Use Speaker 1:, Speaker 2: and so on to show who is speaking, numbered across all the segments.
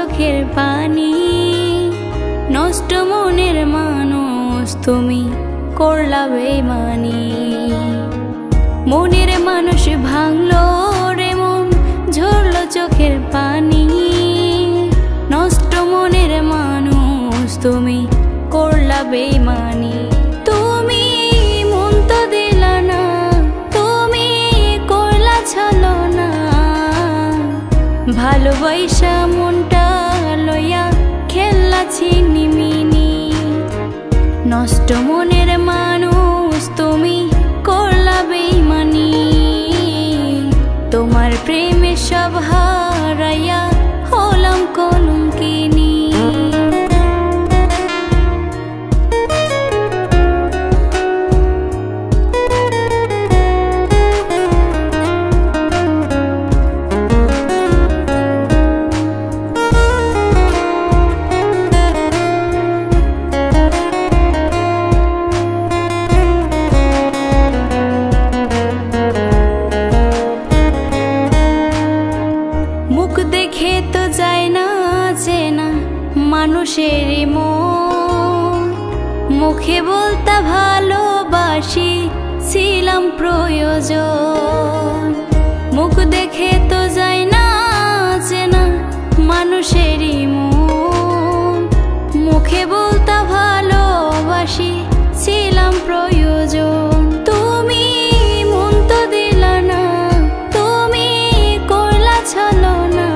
Speaker 1: চোখের পানি। নষ্ট মনের মানুষ তুমি করলা বেইমানি। মনের মানুষ ভাঙলো রে মন, ঝরলো চোখের পানি। নষ্ট মনের মানুষ তুমি করলা বেইমানি। তুমি মন তো দিলা না, তুমি করলা ছলনা। ভালোবাসা মনটা লইয়া খেললা ছিনিমিনি। নষ্ট মনের মানুষ তুমি করলা বেইমানি। তোমার প্রেমে সব হারাইয়া হলাম কলঙ্কিনী। মুখ দেখে তো যায় না চেনা মানুষের মন। মুখে বলতা ভালোবাসি ছিলাম প্রয়োজন। মুখ দেখে তো যায় না চেনা মানুষের মন। মুখে বলতা ভালোবাসি ছিলাম প্রয়োজন। তুমি মন তো দিলা না, তুমি করলা ছলনা।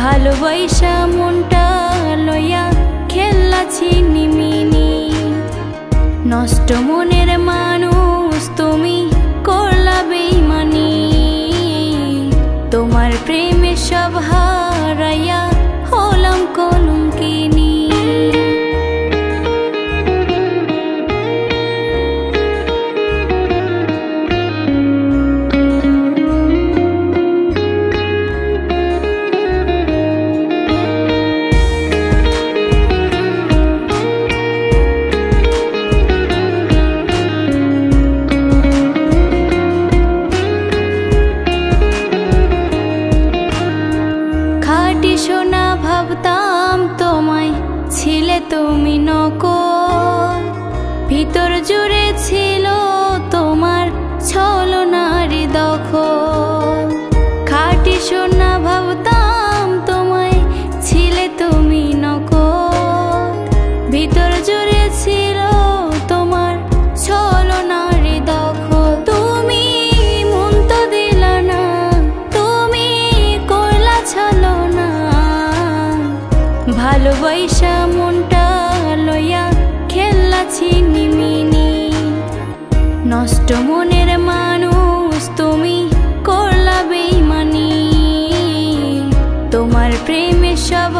Speaker 1: ভালোবাসা মনটা লইয়া খেললা ছিনিমিনি। নষ্ট মনের মানুষ তুমি করলা বেইমানি। তোমার প্রেমে সব হারাইয়া হলাম কলঙ্কিনী। সোনা ভাবতাম তোমায়, ছিলে তুমি নকল। ভিতর জুড়ে ছিল তোমার ছলনার দখল। খাঁটি সোনা ভাবতাম তোমায়, ছিলে তুমি নকল। ভিতর জুড়ে ছিল তোমার ছলনার দখল। তুমি মন তো দিলা না, তুমি করলা ছলনা। ভালোবাসা মনটা লইয়া খেললা ছিনিমিনি। নষ্ট মনের মানুষ তুমি করলা বেইমানি। তোমার প্রেমে সব